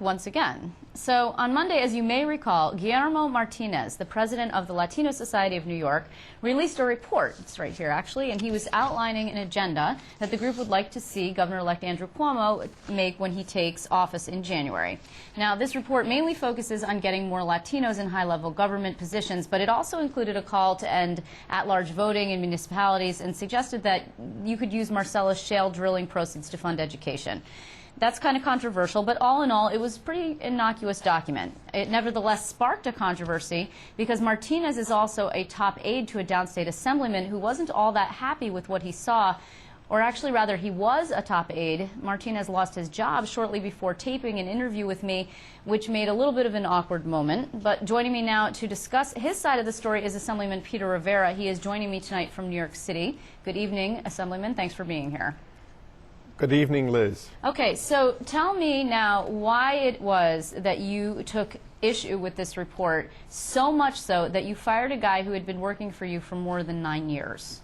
Once again. So on Monday, as you may recall, Guillermo Martinez, the president of the Latino Society of New York, released a report, it's right here actually, and he was outlining an agenda that the group would like to see Governor-elect Andrew Cuomo make when he takes office in January. Now, this report mainly focuses on getting more Latinos in high-level government positions, but it also included a call to end at-large voting in municipalities and suggested that you could use Marcellus shale drilling proceeds to fund education. That's kind of controversial, but all in all, it was a pretty innocuous document. It nevertheless sparked a controversy because Martinez is also a top aide to a downstate assemblyman who wasn't all that happy with what he saw, or actually rather he was a top aide. Martinez lost his job shortly before taping an interview with me, which made a little bit of an awkward moment. But joining me now to discuss his side of the story is Assemblyman Peter Rivera. He is joining me tonight from New York City. Good evening, Assemblyman. Thanks for being here. Good evening, Liz. Okay, so tell me now why it was that you took issue with this report, so much so that you fired a guy who had been working for you for more than 9 years.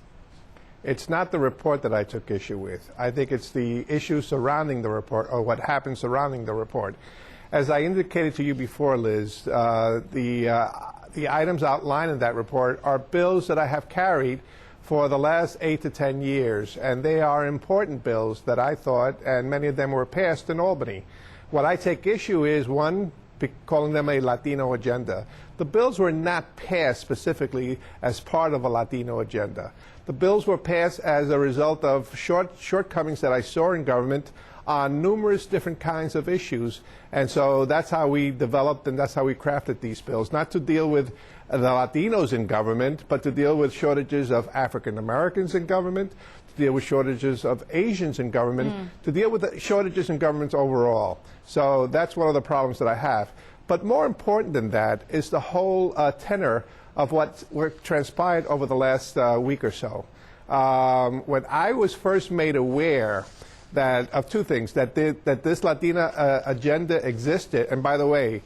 It's not the report that I took issue with. I think it's the issue surrounding the report, or what happened surrounding the report. As I indicated to you before, Liz, the items outlined in that report are bills that I have carried for the last 8 to 10 years, and they are important bills that I thought, and many of them were passed in Albany. What I take issue is, one, calling them a Latino agenda. The bills were not passed specifically as part of a Latino agenda. The bills were passed as a result of shortcomings that I saw in government on numerous different kinds of issues, and so that's how we developed and that's how we crafted these bills, not to deal with the Latinos in government, but to deal with shortages of African Americans in government, to deal with shortages of Asians in government, to deal with the shortages in governments overall. So that's one of the problems that I have. But more important than that is the whole tenor of what transpired over the last week or so. When I was first made aware of two things, that this Latina agenda existed, and by the way,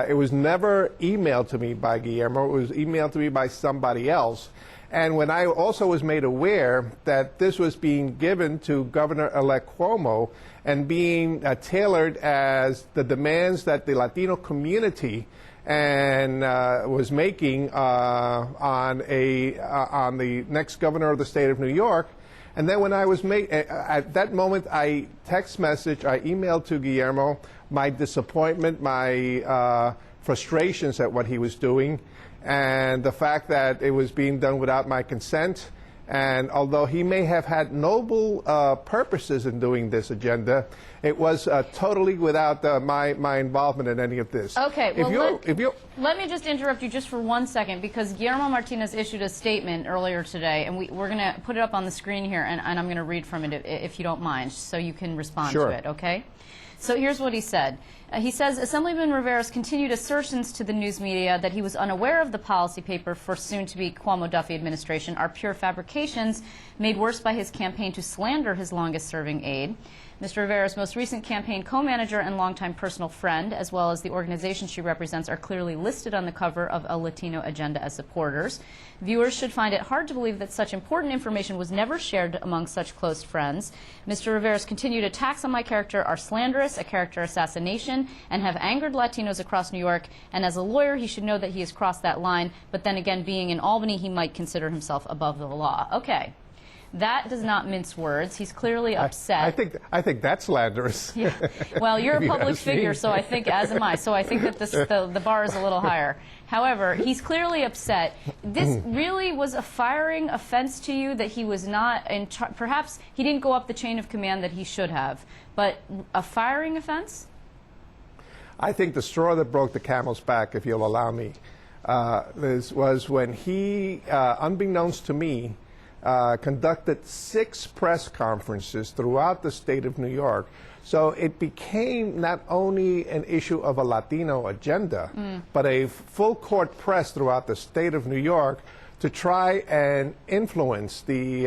it was never emailed to me by Guillermo, it was emailed to me by somebody else. And when I also was made aware that this was being given to Governor-elect Cuomo and being tailored as the demands that the Latino community was making on the next governor of the state of New York. And then when I was at that moment, I emailed to Guillermo my disappointment, my frustrations at what he was doing, and the fact that it was being done without my consent. And although he may have had noble purposes in doing this agenda, it was totally without my involvement in any of this. Okay, well, let me just interrupt you just for 1 second, because Guillermo Martinez issued a statement earlier today, and we're going to put it up on the screen here, and I'm going to read from it if you don't mind, so you can respond to it, okay? So here's what he said. He says, Assemblyman Rivera's continued assertions to the news media that he was unaware of the policy paper for soon-to-be Cuomo-Duffy administration are pure fabrications made worse by his campaign to slander his longest-serving aide. Mr. Rivera's most recent campaign co-manager and longtime personal friend, as well as the organization she represents, are clearly listed on the cover of a Latino agenda as supporters. Viewers should find it hard to believe that such important information was never shared among such close friends. Mr. Rivera's continued attacks on my character are slanderous, a character assassination, and have angered Latinos across New York. And as a lawyer, he should know that he has crossed that line. But then again, being in Albany, he might consider himself above the law. Okay. That does not mince words. He's clearly upset. I think that's slanderous. Yeah. Well, you're a public figure, so I think, as am I, so I think that the bar is a little higher. However, he's clearly upset. This really was a firing offense to you, that he was not in charge. Perhaps he didn't go up the chain of command that he should have, but a firing offense? I think the straw that broke the camel's back, if you'll allow me, Liz, was when he, unbeknownst to me, conducted 6 press conferences throughout the state of New York. So it became not only an issue of a Latino agenda, but a full court press throughout the state of New York to try and influence the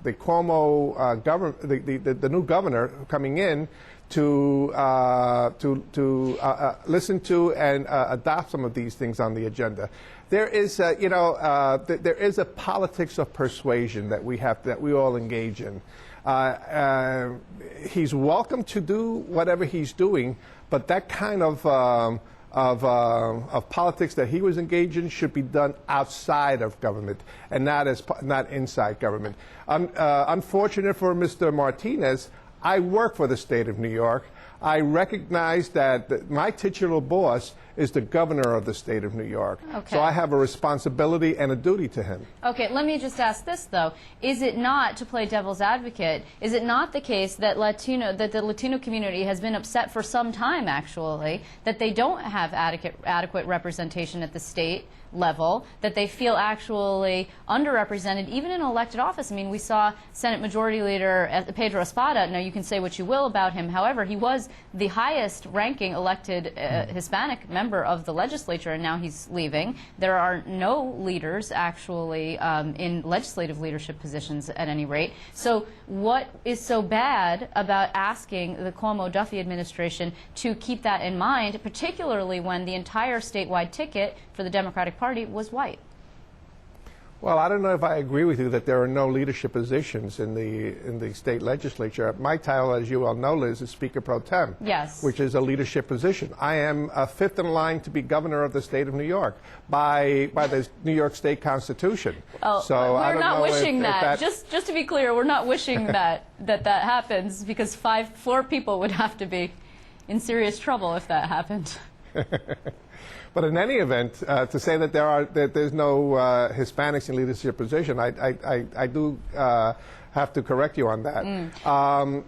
Cuomo government, the new governor coming in, to listen to and adopt some of these things on the agenda. There is, there is a politics of persuasion that we all engage in. He's welcome to do whatever he's doing, But that kind of politics that he was engaged in should be done outside of government and not inside government. Unfortunate for Mr. Martinez, I work for the state of New York. I recognize that my titular boss is the governor of the state of New York. Okay. So I have a responsibility and a duty to him. Okay, let me just ask this, though. Is it not, to play devil's advocate, is it not the case that the Latino community has been upset for some time, actually, that they don't have adequate representation at the state level, that they feel actually underrepresented, even in elected office? I mean, we saw Senate Majority Leader Pedro Espada. Now, you can say what you will about him. However, he was the highest-ranking elected Hispanic member of the legislature, and now he's leaving. There are no leaders, actually, in legislative leadership positions at any rate. So what is so bad about asking the Cuomo-Duffy administration to keep that in mind, particularly when the entire statewide ticket for the Democratic Party was white? Well, I don't know if I agree with you that there are no leadership positions in the state legislature. My title, as you all know, Liz, is Speaker Pro Tem, yes, which is a leadership position. I am fifth in line to be governor of the state of New York by the New York State Constitution. Oh, so we're I don't not know wishing if that. Just to be clear, we're not wishing that happens, because four people would have to be in serious trouble if that happened. But in any event, to say that there's no Hispanics in leadership position, I do have to correct you on that.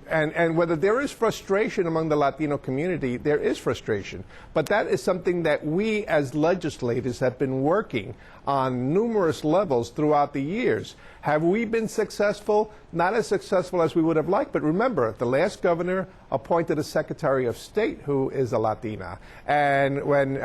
And whether there is frustration among the Latino community, there is frustration. But that is something that we as legislators have been working on numerous levels throughout the years. Have we been successful? Not as successful as we would have liked, but remember, the last governor appointed a Secretary of State who is a Latina. And when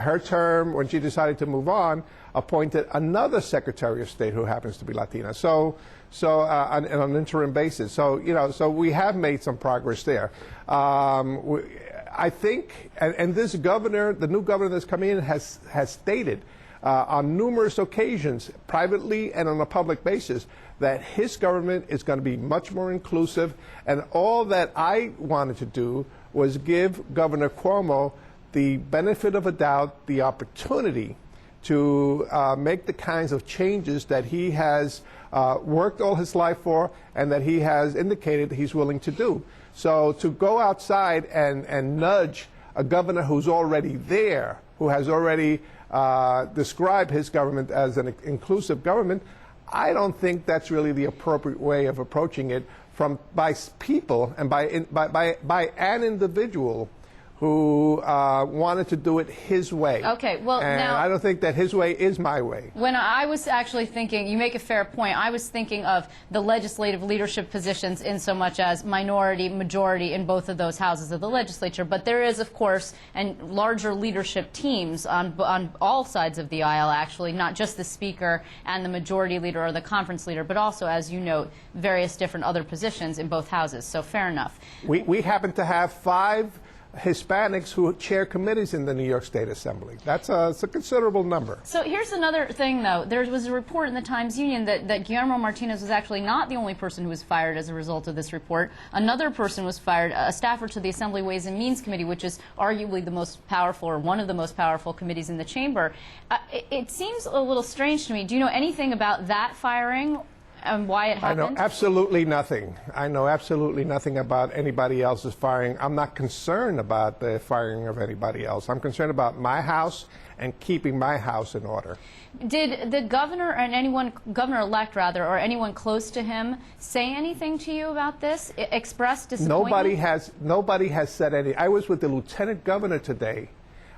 she decided to move on, appointed another Secretary of State who happens to be Latina. So on an interim basis. So we have made some progress there. I think, and this governor, the new governor that's coming in, has stated on numerous occasions, privately and on a public basis, that his government is going to be much more inclusive. And all that I wanted to do was give Governor Cuomo the benefit of a doubt, the opportunity to make the kinds of changes that he has worked all his life for and that he has indicated that he's willing to do. So to go outside and nudge a governor who's already there, who has already described his government as an inclusive government, I don't think that's really the appropriate way of approaching it by people and by an individual who wanted to do it his way. Okay, well, and now, I don't think that his way is my way. When I was actually thinking, you make a fair point, I was thinking of the legislative leadership positions in so much as minority, majority in both of those houses of the legislature. But there is, of course, and larger leadership teams on all sides of the aisle, actually, not just the speaker and the majority leader or the conference leader, but also, as you note, various different other positions in both houses. So fair enough. We happen to have 5 Hispanics who chair committees in the New York State Assembly. It's a considerable number. So here's another thing, though. There was a report in the Times-Union that Guillermo Martinez was actually not the only person who was fired as a result of this report. Another person was fired, a staffer to the Assembly Ways and Means Committee, which is arguably the most powerful, or one of the most powerful committees in the chamber. It seems a little strange to me. Do you know anything about that firing? And why it happened? I know absolutely nothing. I know absolutely nothing about anybody else's firing. I'm not concerned about the firing of anybody else. I'm concerned about my house and keeping my house in order. Did the governor and governor-elect rather, or anyone close to him, say anything to you about this? Express disappointment? Nobody has said anything. I was with the lieutenant governor today.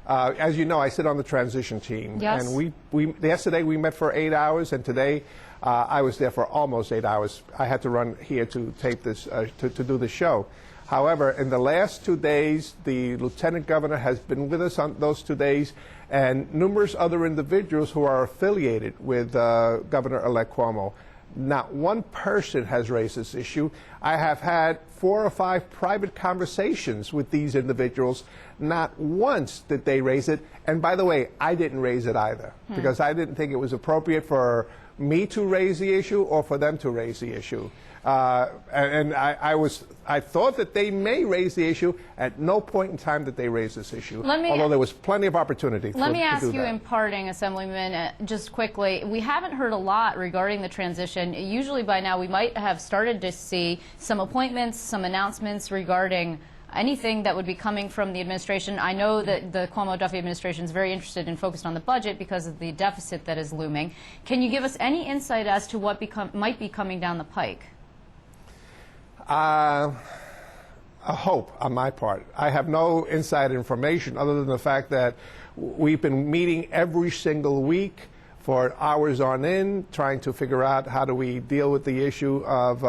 As you know, I sit on the transition team. Yes. And yesterday we met for 8 hours, and today I was there for almost 8 hours. I had to run here to tape this, to do the show. However, in the last 2 days, the lieutenant governor has been with us on those 2 days, and numerous other individuals who are affiliated with Governor-elect Cuomo. Not one person has raised this issue. I have had 4 or 5 private conversations with these individuals. Not once did they raise it. And by the way, I didn't raise it either, because I didn't think it was appropriate for me to raise the issue or for them to raise the issue. I thought that they may raise the issue. At no point in time did they raise this issue, although there was plenty of opportunity Let me ask you that. in parting, Assemblyman, just quickly, we haven't heard a lot regarding the transition. Usually by now we might have started to see some appointments, some announcements regarding anything that would be coming from the administration. I know that the Cuomo-Duffy administration is very interested and focused on the budget because of the deficit that is looming. Can you give us any insight as to what might be coming down the pike? A hope on my part. I have no inside information other than the fact that we've been meeting every single week for hours on end, trying to figure out how do we deal with the issue of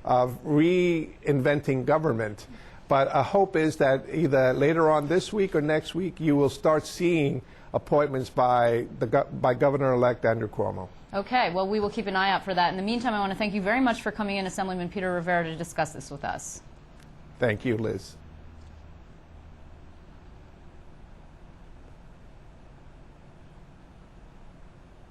reinventing government. But a hope is that either later on this week or next week, you will start seeing appointments by Governor-elect Andrew Cuomo. Okay, well, we will keep an eye out for that. In the meantime, I want to thank you very much for coming in, Assemblyman Peter Rivera, to discuss this with us. Thank you, Liz.